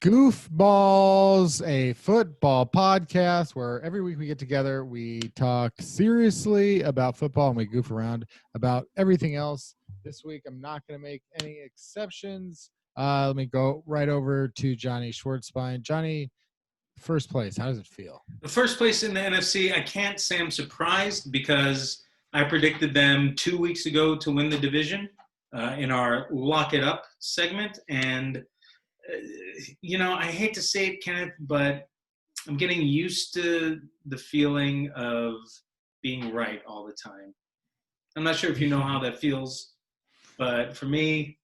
Goofballs, a football podcast where every week we get together, we talk seriously about football and we goof around about everything else. This week, I'm not going to make any exceptions. Let me go right over to Johnny Schwartzbein. Johnny, first place, how does it feel? The first place in the NFC, I can't say I'm surprised because I predicted them 2 weeks ago to win the division in our Lock It Up segment. And, I hate to say it, Kenneth, but I'm getting used to the feeling of being right all the time. I'm not sure if you know how that feels, but for me,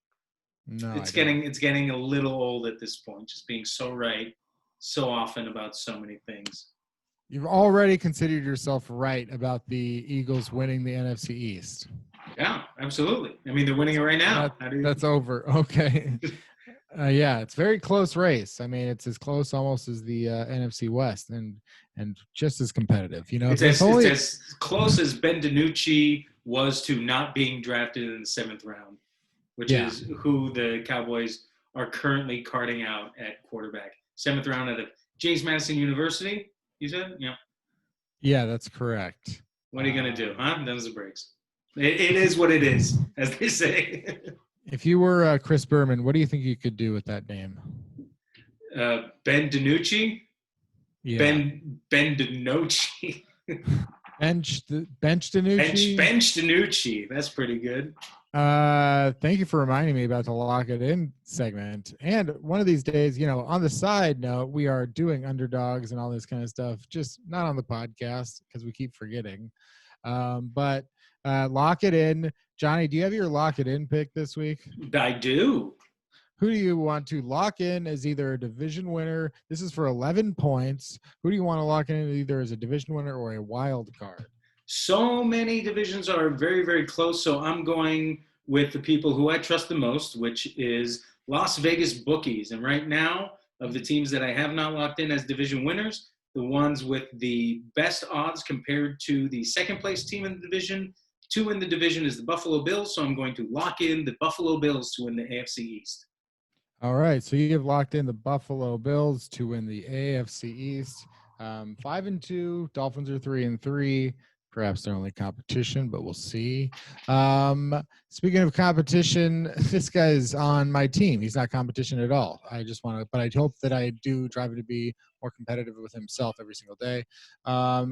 it's getting a little old at this point, just being so right so often about so many things. You've already considered yourself right about the Eagles winning the NFC East. Yeah, absolutely. I mean, they're winning it right now. That's over. Okay. Yeah, it's a very close race. I mean, it's as close almost as the NFC West and just as competitive. It's as close as Ben DiNucci was to not being drafted in the 7th round, which is who the Cowboys are currently carting out at quarterback. 7th round out of James Madison University, you said? Yeah. Yeah, that's correct. What are you going to do? Huh? Those are breaks. It is what it is, as they say. If you were Chris Berman, what do you think you could do with that name? Ben DiNucci? Yeah. Ben DiNucci. Bench DiNucci? Bench DiNucci. That's pretty good. Thank you for reminding me about the Lock It In segment. And one of these days, on the side note, we are doing underdogs and all this kind of stuff, just not on the podcast because we keep forgetting. But Lock It In. Johnny, do you have your Lock It In pick this week? I do. Who do you want to lock in as either a division winner? This is for 11 points. Who do you want to lock in either as a division winner or a wild card? So many divisions are very, very close, so I'm going with the people who I trust the most, which is Las Vegas bookies. And right now, of the teams that I have not locked in as division winners, the ones with the best odds compared to the second-place team in the division, 2 in the division is the Buffalo Bills, so I'm going to lock in the Buffalo Bills to win the AFC East. All right, so you have locked in the Buffalo Bills to win the AFC East. 5-2, Dolphins are 3-3. Perhaps their only competition, but we'll see. Speaking of competition, this guy's on my team. He's not competition at all. But I hope that I do drive him to be more competitive with himself every single day.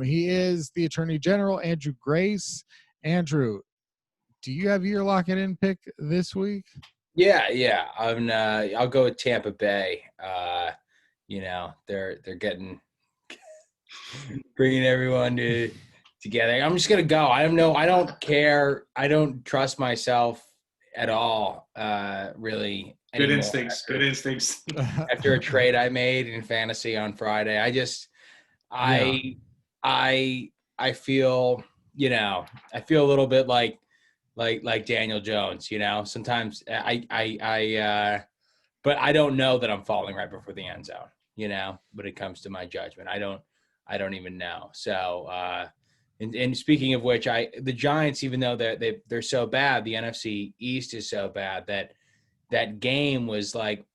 He is the Attorney General, Andrew Grace. Andrew, do you have your lock it in pick this week? Yeah. I'll go with Tampa Bay. They're getting bringing everyone together. I'm just gonna go. I don't care. I don't trust myself at all. Really. Good instincts. After a trade I made in fantasy on Friday, I feel I feel a little bit like Daniel Jones. Sometimes but I don't know that I'm falling right before the end zone. When it comes to my judgment, I don't even know. So. And speaking of which, the Giants, even though they're so bad, the NFC East is so bad that game was like,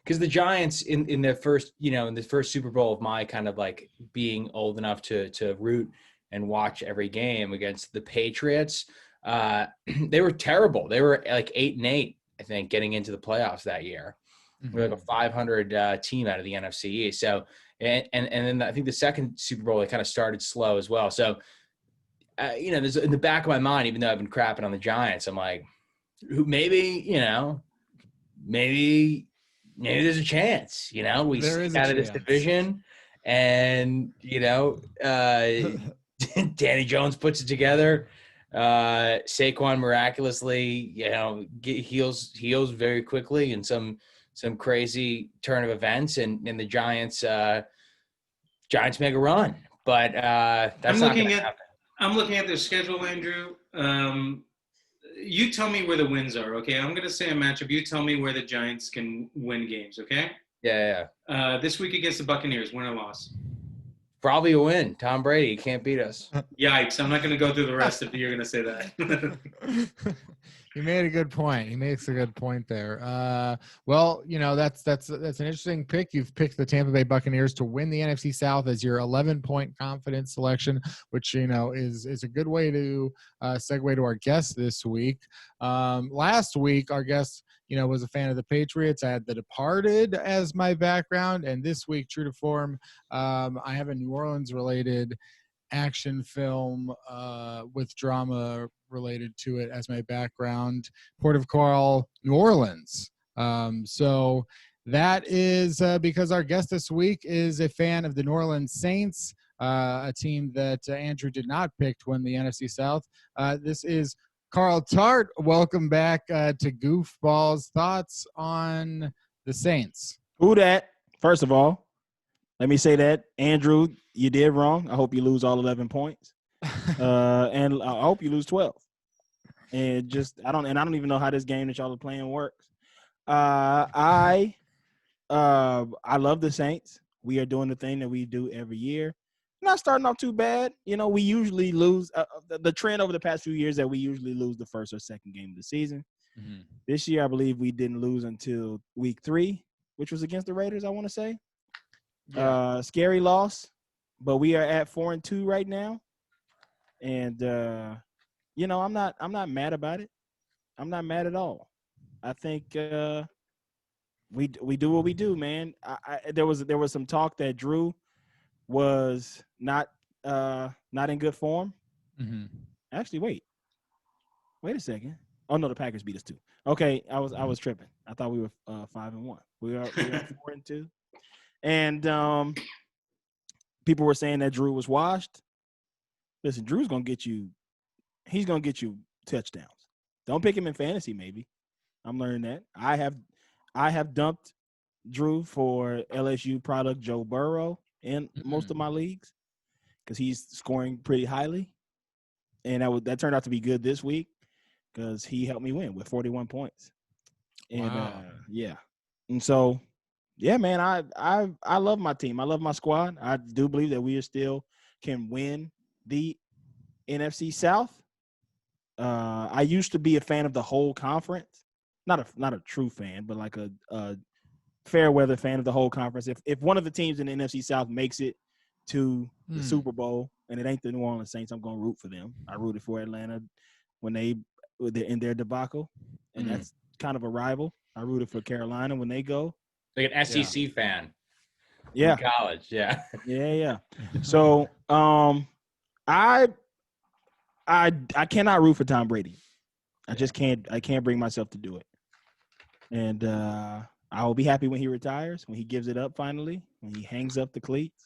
because the Giants in their first, in the first Super Bowl of my kind of like being old enough to root and watch every game against the Patriots, they were terrible. They were like 8-8, I think, getting into the playoffs that year. Mm-hmm. We're like a 500 team out of the NFC East. So. And then I think the second Super Bowl, they kind of started slow as well. So, there's in the back of my mind, even though I've been crapping on the Giants, I'm like, maybe there's a chance, we stay out of this division and, Danny Jones puts it together. Saquon miraculously, heals very quickly and some crazy turn of events and the Giants make a run, but that's not going to happen. I'm looking at their schedule, Andrew. You tell me where the wins are, okay? I'm going to say a matchup. You tell me where the Giants can win games, okay? Yeah. This week against the Buccaneers, win or loss? Probably a win. Tom Brady can't beat us. Yikes. I'm not going to go through the rest if you're going to say that. He made a good point. He makes a good point there. Well, that's an interesting pick. You've picked the Tampa Bay Buccaneers to win the NFC South as your 11-point confidence selection, which is a good way to segue to our guest this week. Last week, our guest was a fan of the Patriots. I had The Departed as my background, and this week, true to form, I have a New Orleans related action film with drama related to it as my background. Port of Call, New Orleans. So that is because our guest this week is a fan of the New Orleans Saints, a team that Andrew did not pick to win the NFC South. This is Carl Tart. Welcome back to Goofballs. Thoughts on the Saints? Who that? First of all, let me say that, Andrew, you did wrong. I hope you lose all 11 points, and I hope you lose 12. And I don't even know how this game that y'all are playing works. I love the Saints. We are doing the thing that we do every year. Not starting off too bad. We usually lose. The trend over the past few years that we usually lose the first or second game of the season. Mm-hmm. This year, I believe we didn't lose until week 3, which was against the Raiders, I want to say. Yeah. Scary loss, but we are at 4-2 right now, and I'm not mad about it. I'm not mad at all. I think we do what we do, man. There was some talk that Drew was not in good form. Mm-hmm. Actually, wait a second. Oh no, the Packers beat us too. Okay, I was tripping. I thought we were 5-1. We are 4-2. And people were saying that Drew was washed. Listen, Drew's gonna get you. He's gonna get you touchdowns. Don't pick him in fantasy. Maybe I'm learning that. I have dumped Drew for LSU product Joe Burrow in most of my leagues because he's scoring pretty highly, and that turned out to be good this week because he helped me win with 41 points. And wow. Yeah, and so. Yeah, man, I love my team. I love my squad. I do believe that we still can win the NFC South. I used to be a fan of the whole conference. Not a true fan, but like a fair weather fan of the whole conference. If one of the teams in the NFC South makes it to the Super Bowl and it ain't the New Orleans Saints, I'm going to root for them. I rooted for Atlanta when they're in their debacle, and that's kind of a rival. I rooted for Carolina when they go. Like an SEC fan. Yeah. In college, yeah. Yeah. So I cannot root for Tom Brady. I just can't bring myself to do it. And I will be happy when he retires, when he gives it up finally, when he hangs up the cleats.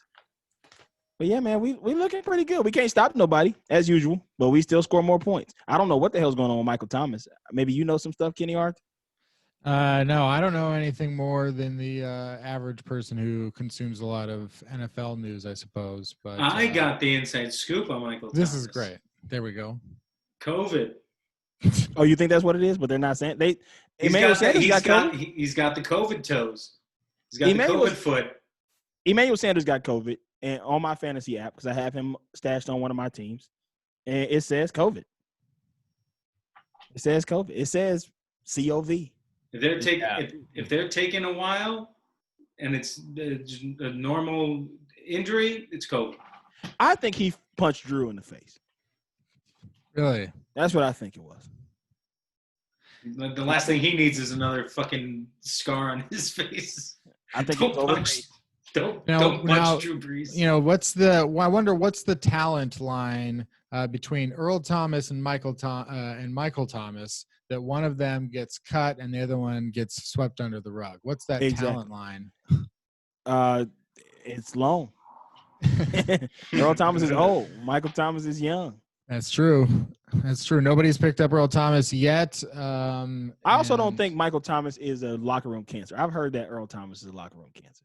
But yeah, man, we looking pretty good. We can't stop nobody, as usual, but we still score more points. I don't know what the hell's going on with Michael Thomas. Maybe you know some stuff, Kenny Hart? No, I don't know anything more than the average person who consumes a lot of NFL news, I suppose. But I got the inside scoop on Michael Thomas. This is great. There we go. COVID. Oh, you think that's what it is? But they're not saying they. He's got the COVID toes. He's got the COVID foot. Emmanuel Sanders got COVID, and on my fantasy app because I have him stashed on one of my teams, and it says COVID. It says COVID. It says COV. If they're taking a while, and it's a normal injury, it's COVID. I think he punched Drew in the face. Really? That's what I think it was. The last thing he needs is another fucking scar on his face. I think don't punch Drew Brees. I wonder what's the talent line between Earl Thomas and Michael Thomas that one of them gets cut and the other one gets swept under the rug. What's that talent line? It's long. Earl Thomas is old. Michael Thomas is young. That's true. Nobody's picked up Earl Thomas yet. I also don't think Michael Thomas is a locker room cancer. I've heard that Earl Thomas is a locker room cancer.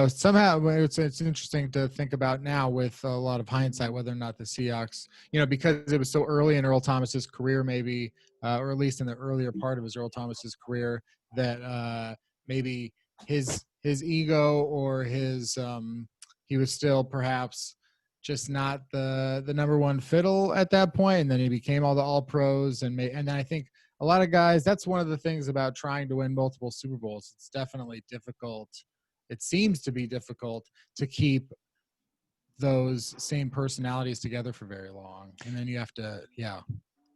Somehow it's interesting to think about now with a lot of hindsight whether or not the Seahawks, because it was so early in Earl Thomas's career, maybe, or at least in the earlier part of his Earl Thomas's career, that maybe his ego or his he was still perhaps just not the number one fiddle at that point, and then he became all pros, and then I think a lot of guys. That's one of the things about trying to win multiple Super Bowls. It's definitely difficult. It seems to be difficult to keep those same personalities together for very long, and then you have to, yeah.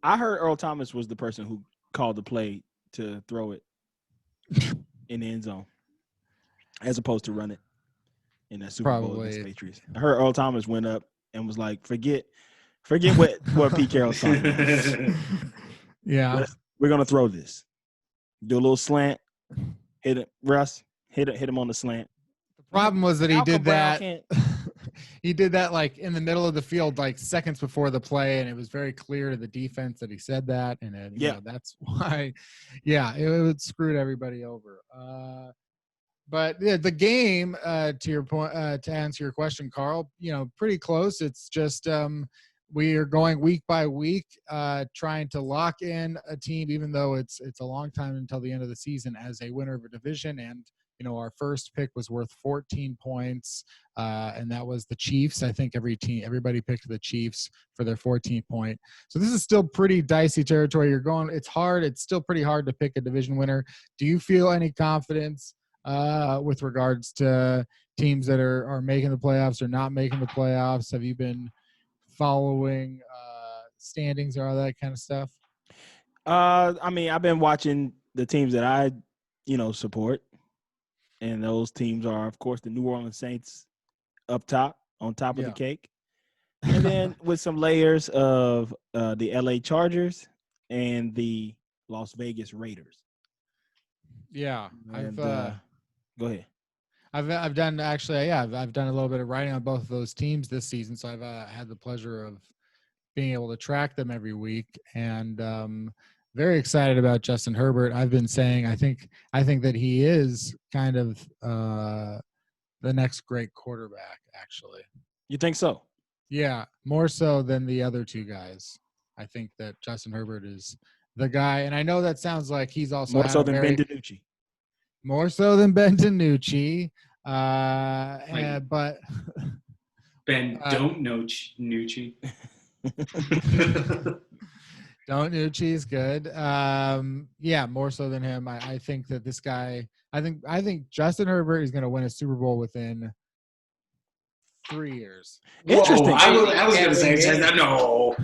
I heard Earl Thomas was the person who called the play to throw it in the end zone, as opposed to run it in that Super Bowl against the Patriots. I heard Earl Thomas went up and was like, "Forget what Pete Carroll's talking about. Yeah, we're gonna throw this. Do a little slant, hit it, Russ, hit him on the slant." The problem was that he did that. Can't. He did that like in the middle of the field, like seconds before the play, and it was very clear to the defense that he said that, and you know, that's why, it screwed everybody over. But the game, to your point, to answer your question, Carl, pretty close. It's just we are going week by week, trying to lock in a team, even though it's a long time until the end of the season, as a winner of a division. And our first pick was worth 14 points, and that was the Chiefs. I think everybody picked the Chiefs for their 14 point. So this is still pretty dicey territory. It's hard. It's still pretty hard to pick a division winner. Do you feel any confidence with regards to teams that are making the playoffs or not making the playoffs? Have you been following standings or all that kind of stuff? I mean, I've been watching the teams that I, support. And those teams are, of course, the New Orleans Saints on top of the cake. And then with some layers of the LA Chargers and the Las Vegas Raiders. Yeah. And, go ahead. I've done I've done a little bit of writing on both of those teams this season. So I've had the pleasure of being able to track them every week, and very excited about Justin Herbert. I've been saying I think that he is kind of the next great quarterback, actually. You think so? Yeah, more so than the other two guys. I think that Justin Herbert is the guy, and I know that sounds like he's also more so than Ben DiNucci. More so than Ben DiNucci, but Ben don't know Nucci. Don't Nucci is good. More so than him. I think that this guy. I think Justin Herbert is going to win a Super Bowl within 3 years. Interesting. I was going to say that. No,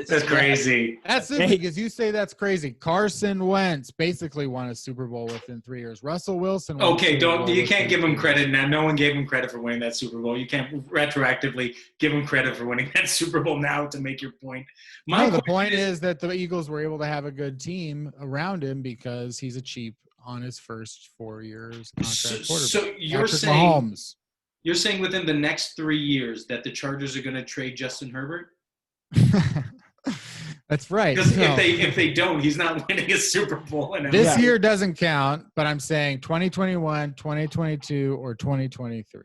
that's crazy. That's it, because you say that's crazy. Carson Wentz basically won a Super Bowl within 3 years. Russell Wilson. Okay, you can't give him credit now. No one gave him credit for winning that Super Bowl. You can't retroactively give him credit for winning that Super Bowl now to make your point. The point is that the Eagles were able to have a good team around him because he's a cheap on his first 4 years contract quarterback. So you're Patrick saying Mahomes. You're saying within the next 3 years that the Chargers are going to trade Justin Herbert? That's right. Because if they don't, he's not winning a Super Bowl. This year doesn't count, but I'm saying 2021, 2022, or 2023.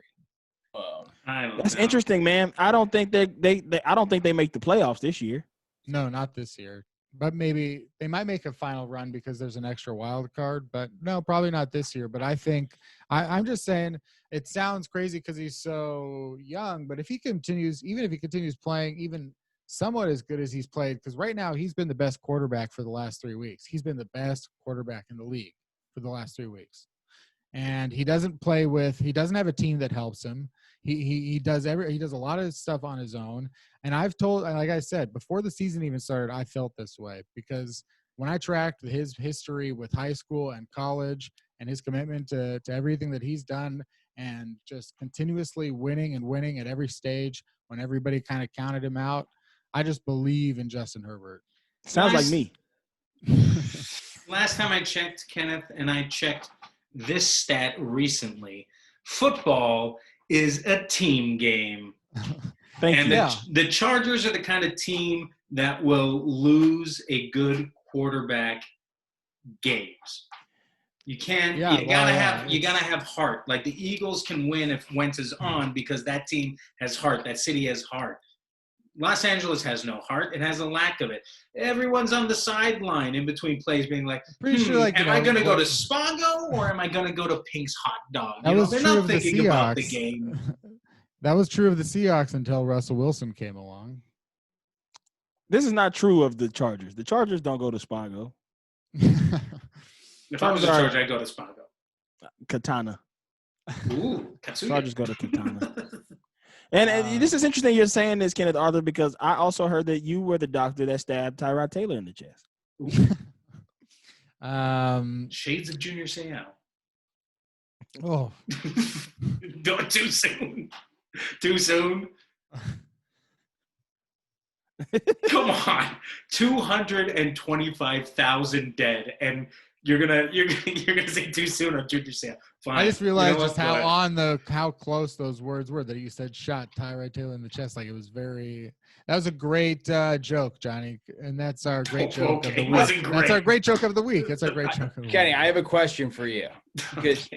That's interesting, man. I don't think they make the playoffs this year. No, not this year. But maybe they might make a final run because there's an extra wild card. But no, probably not this year. But I think I'm just saying it sounds crazy because he's so young. But if he continues playing even somewhat as good as he's played, because right now he's been the best quarterback for the last 3 weeks. He's been the best quarterback in the league for the last 3 weeks. And he doesn't have a team that helps him. He does a lot of stuff on his own. And like I said, before the season even started, I felt this way because when I tracked his history with high school and college and his commitment to everything that he's done and just continuously winning at every stage when everybody kind of counted him out, I just believe in Justin Herbert. Sounds like me. Last time I checked, Kenneth, and I checked this stat recently, football is a team game. The Chargers are the kind of team that will lose a good quarterback games. You can't. You gotta have heart. Like the Eagles can win if Wentz is on because that team has heart. That city has heart. Los Angeles has no heart. It has a lack of it. Everyone's on the sideline in between plays being like, am I going to go to Spago or am I going to go to Pink's Hot Dog? They're not thinking about the game. That was true of the Seahawks until Russell Wilson came along. This is not true of the Chargers. The Chargers don't go to Spago. If I was a Chargers are- Charger, I'd go to Spago. Katana. Ooh, Katsuya. Chargers go to Katana. And this is interesting you're saying this, Kenneth Arthur, because I also heard that you were the doctor that stabbed Tyrod Taylor in the chest. Shades of Junior Seau. Oh, Don't too soon. Too soon. Come on, 225,000 dead, and you're gonna say too soon on Junior Seau. Fine. I just realized You know just what? how close those words were that you said shot Tyrod Taylor in the chest. Like it was that was a great joke, Johnny, and that's our great joke of the Okay, week. wasn't That's our great. great joke of the week. That's our great joke of the Kenny, week. I have a question for you. Because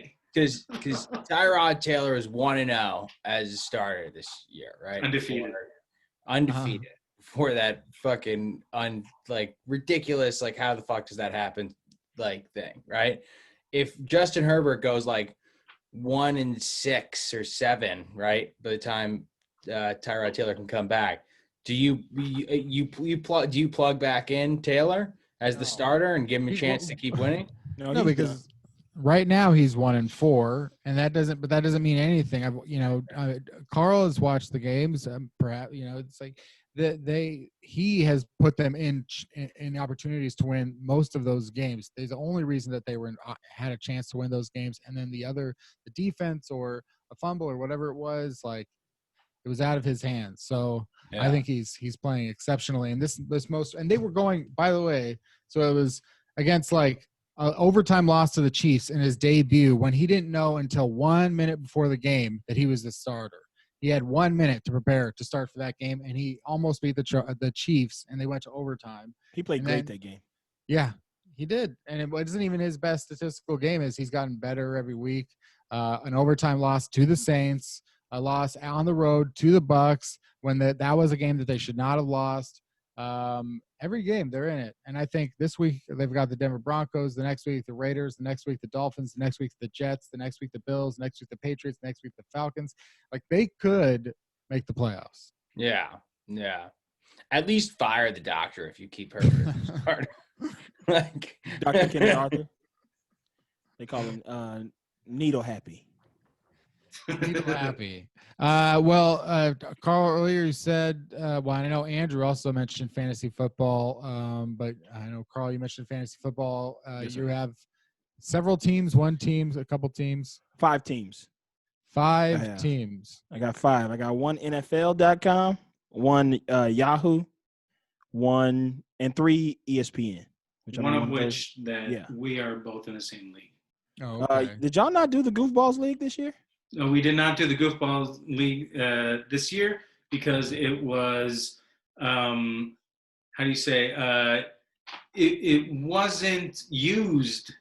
Okay. Tyrod Taylor is 1-0 as a starter this year, right? Undefeated. Undefeated. For that fucking ridiculous, how the fuck does that happen thing, right? If Justin Herbert goes 1-6 or 7, right, by the time Tyrod Taylor can come back, do you plug back in Taylor as the starter and give him a chance to keep winning? No, because right now he's 1-4, and that doesn't mean anything. Carl has watched the games. Perhaps it's like he has put them in opportunities to win most of those games. There's the only reason that they had a chance to win those games, and then the defense or a fumble or whatever it was, it was out of his hands. So Yeah. I think he's playing exceptionally. And and they were going, by the way, so it was against overtime loss to the Chiefs in his debut when he didn't know until 1 minute before the game that he was the starter. He had 1 minute to prepare to start for that game, and he almost beat the Chiefs, and they went to overtime. He played great that game. Yeah, he did. And it wasn't even his best statistical game as he's gotten better every week. An overtime loss to the Saints, a loss on the road to the Bucks when that was a game that they should not have lost. Every game they're in it. And I think this week they've got the Denver Broncos, the next week the Raiders, the next week the Dolphins, the next week the Jets, the next week the Bills, the next week the Patriots, the next week the Falcons. They could make the playoffs. Yeah. At least fire the doctor if you keep Herbert as a starter. Dr. Kenneth Arthur. They call him Needle Happy. Happy. Carl, earlier you said, I know Andrew also mentioned fantasy football, but I know, Carl, you mentioned fantasy football. Yes, you sir. have several teams, one team, a couple teams. 5 teams. Five teams. I got 5. I got one NFL.com, one Yahoo, 1 and 3 ESPN. One of which we are both in the same league. Oh, okay. Did y'all not do the Goofballs League this year? No, we did not do the Goofballs League this year because it was, it wasn't used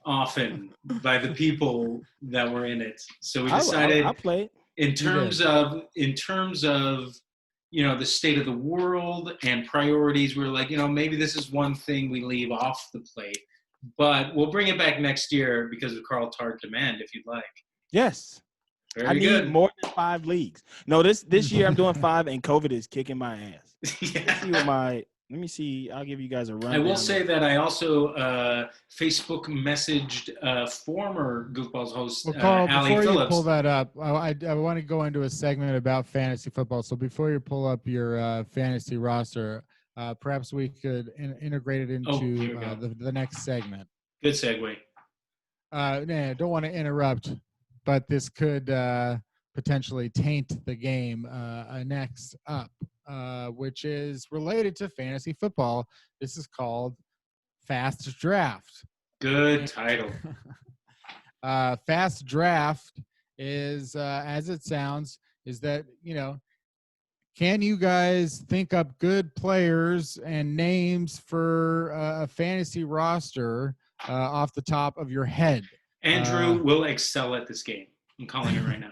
often by the people that were in it. So we decided I played. in terms of the state of the world and priorities, we're like, maybe this is one thing we leave off the plate. But we'll bring it back next year because of Carl Tart demand, if you'd like. Yes. Very good. I need more than 5 leagues. No, this year I'm doing 5, and COVID is kicking my ass. Yeah. Let me see. I'll give you guys a run. I will say that I also Facebook messaged former Goofballs host Carl, Allie before Phillips. you pull that up, I want to go into a segment about fantasy football. So before you pull up your fantasy roster, perhaps we could integrate it into the next segment. Good segue. Don't want to interrupt, but this could potentially taint the game next up, which is related to fantasy football. This is called Fast Draft. Good title. Fast Draft is, as it sounds, is that, can you guys think up good players and names for a fantasy roster off the top of your head? Andrew will excel at this game. I'm calling it right now.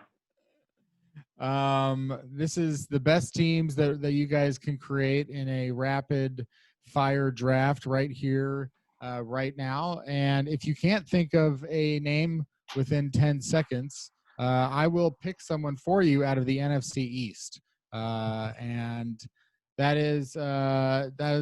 This is the best teams that you guys can create in a rapid fire draft right here, right now. And if you can't think of a name within 10 seconds, I will pick someone for you out of the NFC East, and that is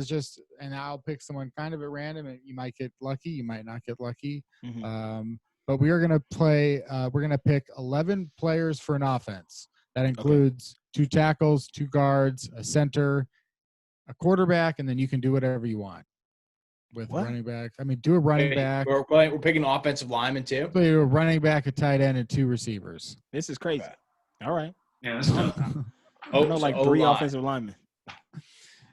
just, and I'll pick someone kind of at random, and you might get lucky, you might not get lucky. Mm-hmm. But we are gonna play. We're gonna pick 11 players for an offense. That includes 2 tackles, 2 guards, a center, a quarterback, and then you can do whatever you want with running back. I mean, do a running back. We're picking offensive linemen too. Do a running back, a tight end, and 2 receivers. This is crazy. All right. Yeah, that's tough. I know like 3 offensive linemen.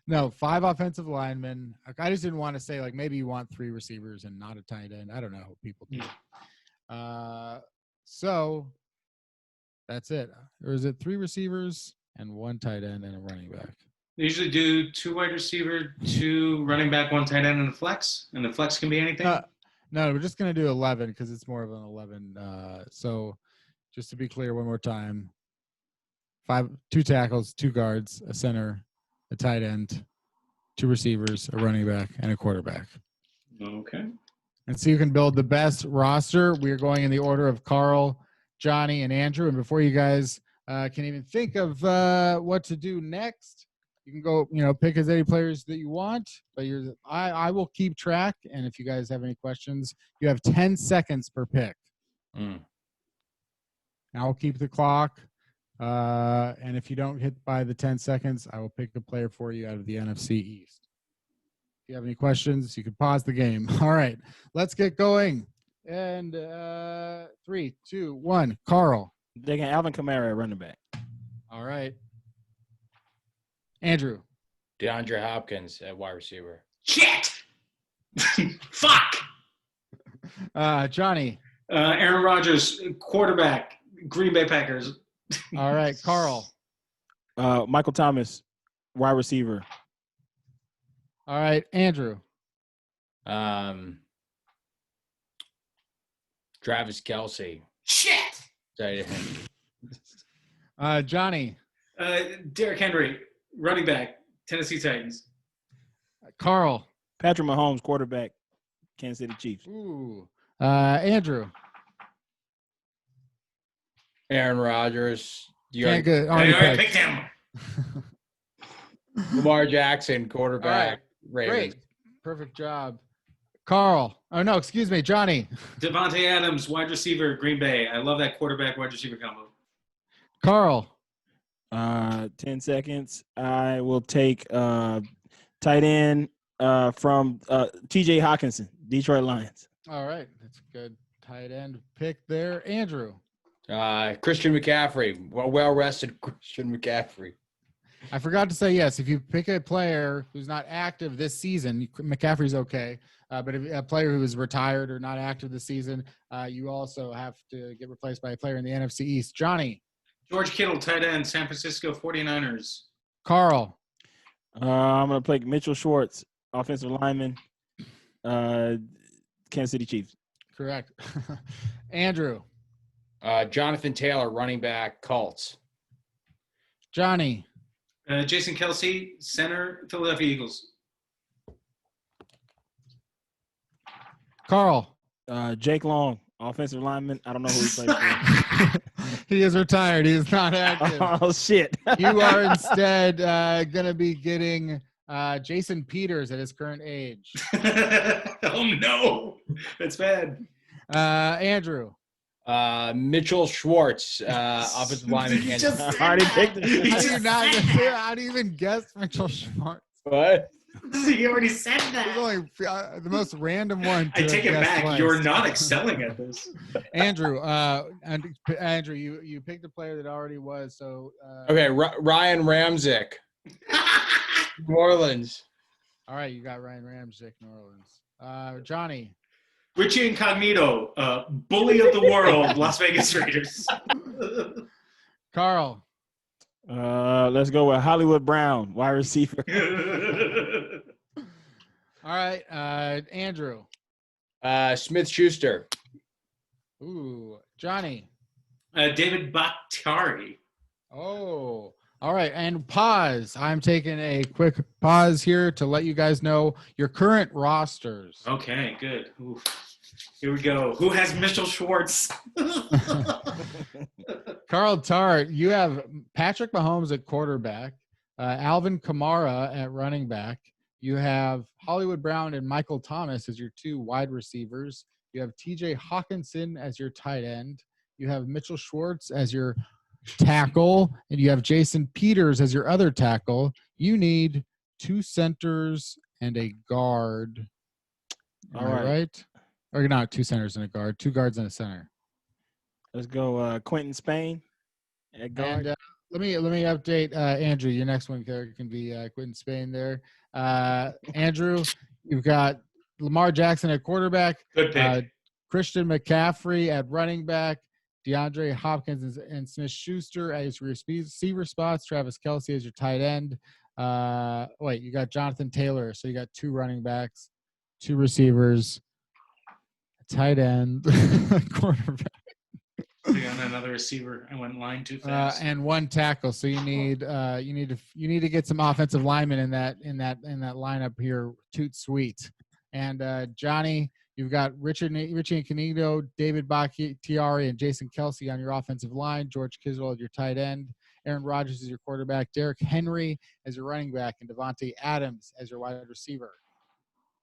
No, 5 offensive linemen. I just didn't want to say like maybe you want 3 receivers and not a tight end. I don't know what people do. So that's it. Or is it 3 receivers and 1 tight end and a running back? They usually do 2 wide receiver, 2 running back, 1 tight end, and a flex. And the flex can be anything. No, we're just gonna do 11 because it's more of an 11. So just to be clear, one more time: 2 tackles, 2 guards, a center, a tight end, 2 receivers, a running back, and a quarterback. Okay. And so you can build the best roster. We are going in the order of Carl, Johnny, and Andrew. And before you guys can even think of what to do next, you can go, pick as many players that you want. But I will keep track. And if you guys have any questions, you have 10 seconds per pick. I'll keep the clock. And if you don't hit by the 10 seconds, I will pick a player for you out of the NFC East. If you have any questions, you can pause the game. All right, let's get going. And 3, 2, 1. Carl. They can Alvin Kamara at running back. All right. Andrew. DeAndre Hopkins at wide receiver. Shit! Fuck! Johnny. Aaron Rodgers, quarterback, Green Bay Packers. All right, Carl. Michael Thomas, wide receiver. All right, Andrew. Travis Kelce. Shit! Johnny. Derrick Henry, running back, Tennessee Titans. Carl. Patrick Mahomes, quarterback, Kansas City Chiefs. Ooh. Andrew. Aaron Rodgers. Good. Already picked him. Lamar Jackson, quarterback. Right. Ravens. Great. Perfect job. Carl. Oh, no, excuse me, Johnny. Devontae Adams, wide receiver, Green Bay. I love that quarterback wide receiver combo. Carl. 10 seconds. I will take tight end from TJ Hawkinson, Detroit Lions. All right. That's a good tight end pick there. Andrew. Christian McCaffrey. Well-rested Christian McCaffrey. I forgot to say yes. If you pick a player who's not active this season, McCaffrey's okay. But if a player who is retired or not active this season, you also have to get replaced by a player in the NFC East. Johnny. George Kittle, tight end, San Francisco 49ers. Carl. I'm going to pick Mitchell Schwartz, offensive lineman, Kansas City Chiefs. Correct. Andrew. Jonathan Taylor, running back, Colts. Johnny. Jason Kelsey, center, Philadelphia Eagles. Carl. Jake Long, offensive lineman. I don't know who he plays for. He is retired. He is not active. Oh, shit. You are instead going to be getting Jason Peters at his current age. Oh, no. That's bad. Andrew. Mitchell Schwartz, offensive lineman. I already picked him. How do you even guess Mitchell Schwartz? What? He already said that. He's only the most random one. I take it back. Twice. You're not excelling at this. Andrew, Andrew, you picked a player that already was. So Okay, Ryan Ramczyk, New Orleans. All right, you got Ryan Ramczyk, New Orleans. Johnny. Richie Incognito, bully of the world, Las Vegas Raiders. Carl. Let's go with Hollywood Brown, wide receiver. All right, Andrew. Smith-Schuster. Ooh, Johnny. David Bakhtiari. Oh, all right. And pause. I'm taking a quick pause here to let you guys know your current rosters. Okay, good. Oof. Here we go. Who has Mitchell Schwartz? Carl Tart, you have Patrick Mahomes at quarterback, Alvin Kamara at running back. You have Hollywood Brown and Michael Thomas as your 2 wide receivers. You have TJ Hawkinson as your tight end. You have Mitchell Schwartz as your tackle, and you have Jason Peters as your other tackle. You need 2 centers and a guard. Am All I right. right? Or not 2 centers and a guard, 2 guards and a center. Let's go Quentin Spain at guard. And let me update Andrew. Your next one can be Quentin Spain there. Andrew, you've got Lamar Jackson at quarterback. Good pick. Christian McCaffrey at running back. DeAndre Hopkins and Smith Schuster as your receiver spots. Travis Kelce as your tight end. You got Jonathan Taylor. So you got 2 running backs, 2 receivers, a tight end, quarterback. I got another receiver. I went line too fast. And 1 tackle. So you need to get some offensive linemen in that lineup here. Toot sweet. And Johnny, you've got Richie Incognito, David Bakhtiari, and Jason Kelce on your offensive line. George Kittle as your tight end. Aaron Rodgers as your quarterback. Derrick Henry as your running back, and Devontae Adams as your wide receiver.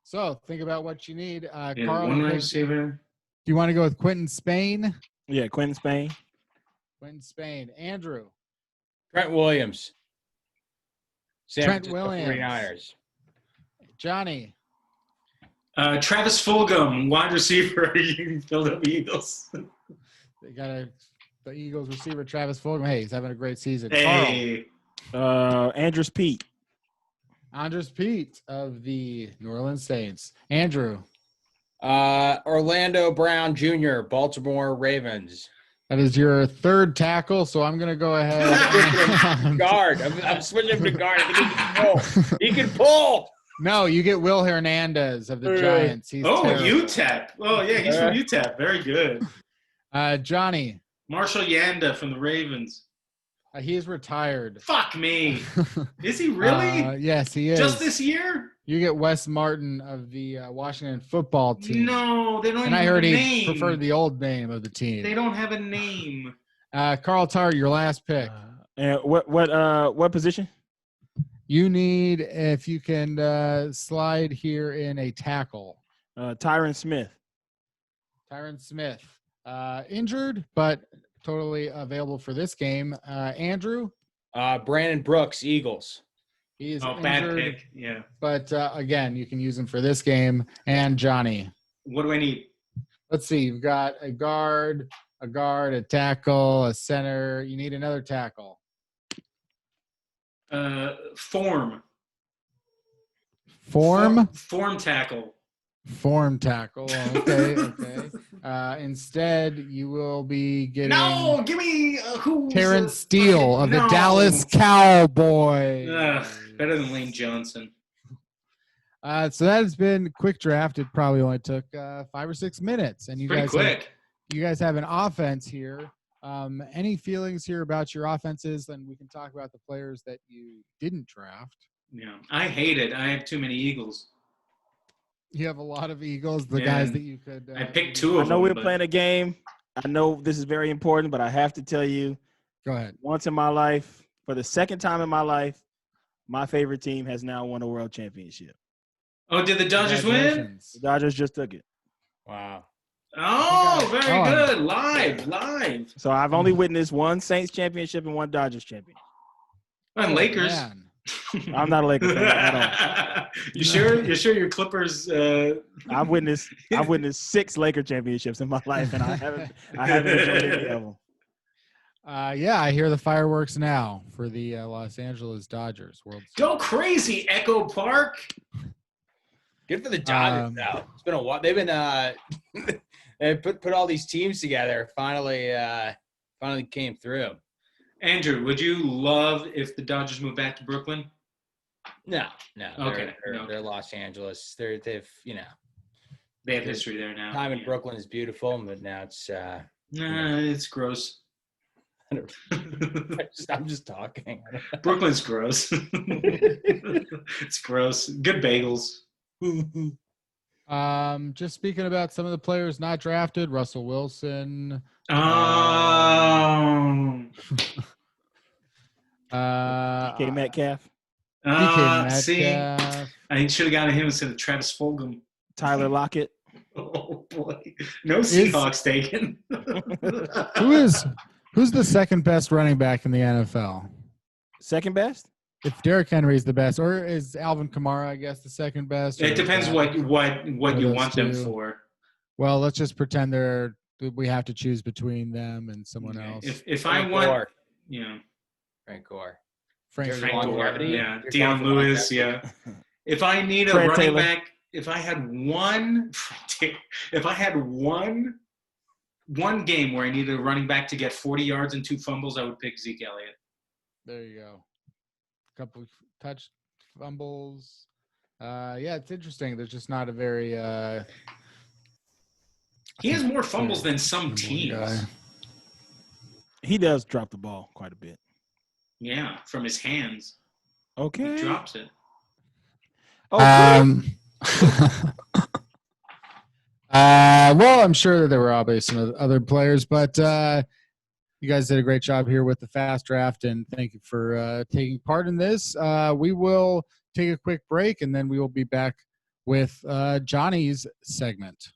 So think about what you need. Carl, 1 receiver. do you want to go with Quentin Spain? Yeah, Quentin Spain. Quentin Spain. Andrew. Trent Williams. San Trent Francisco Williams. 49ers. Johnny. Travis Fulgham, wide receiver, Philadelphia Eagles. They got the Eagles receiver, Travis Fulgham. Hey, he's having a great season. Hey. Andrews Pete. Andres Pete of the New Orleans Saints. Andrew. Orlando Brown Jr., Baltimore Ravens. That is your 3rd tackle, so I'm going to go ahead. Guard. I'm switching him to guard. I think he can pull. He can pull. No, you get Will Hernandez of the Giants. He's terrible. UTEP. Oh, yeah, he's from UTEP. Very good. Johnny. Marshall Yanda from the Ravens. He's retired. Fuck me. Is he really? Yes, he is. Just this year? You get Wes Martin of the Washington football team. No, they don't And even I heard have a he name. preferred the old name of the team. They don't have a name. Carl Tart, your last pick. And what position? You need, if you can slide here in a tackle. Tyron Smith. Tyron Smith. Injured, but totally available for this game. Andrew? Brandon Brooks, Eagles. He is Oh, injured, bad pick. Yeah. but again, you can use him for this game. And Johnny. What do I need? Let's see. You've got a guard, a tackle, a center. You need another tackle. Form tackle. Form tackle. Okay. Instead, you will be getting Give me who? Terrence Steele of the Dallas Cowboys. Better than Lane Johnson. So that has been quick draft. It probably only took 5 or 6 minutes, and you Pretty guys quick. you guys have an offense here. Any feelings here about your offenses? Then we can talk about the players that you didn't draft. Yeah, I hate it. I have too many Eagles. You have a lot of Eagles, the Yeah, guys that you could. I picked 2 I of know them. we're but- playing a game. I know this is very important, but I have to tell you, Go ahead. once in my life, for the second time in my life, my favorite team has now won a world championship. Oh, did the Dodgers win? Congratulations. The Dodgers just took it. Wow. Oh, very Oh. good. Live. So I've only witnessed 1 Saints championship and 1 Dodgers championship. And Lakers. Man. I'm not a Lakers fan at all. You sure? You're sure your Clippers? I've witnessed 6 Laker championships in my life, and I haven't enjoyed any of them. Yeah, I hear the fireworks now for the Los Angeles Dodgers World Series. Go crazy, Echo Park. Good for the Dodgers, though. It's been a while. They've been they put all these teams together. Finally came through. Andrew, would you love if the Dodgers moved back to Brooklyn? No. Okay, They're Los Angeles. They've They have history there now. time in Brooklyn is beautiful, but now it's Nah, it's gross. I'm just talking. Brooklyn's gross. It's gross. Good bagels. Just speaking about some of the players not drafted, Russell Wilson. Um, DK Metcalf, DK see, Metcalf. I should have gotten him instead of Travis Fulgham. Tyler Lockett. Oh boy, no Seahawks taken. Who's the second best running back in the NFL? Second best? If Derrick Henry is the best, or is Alvin Kamara, I guess, the second best? It depends what you want them two. for. Well, let's just pretend we have to choose between them and someone else. If I want, Gore. yeah, Frank Gore. Frank There's Frank Gore, longevity. yeah, You're Deion going for Lewis, longevity. yeah. If I need a Fred running Taylor. back, if I had one game where I needed a running back to get 40 yards and 2 fumbles, I would pick Zeke Elliott. There you go. Couple touch fumbles. Yeah, it's interesting. There's just not a very. He has more fumbles than some teams. Guy. He does drop the ball quite a bit. Yeah, from his hands. Okay. He drops it. Okay. Well, I'm sure that there were obviously some other players, but you guys did a great job here with the fast draft, and thank you for taking part in this. We will take a quick break, and then we will be back with Johnny's segment.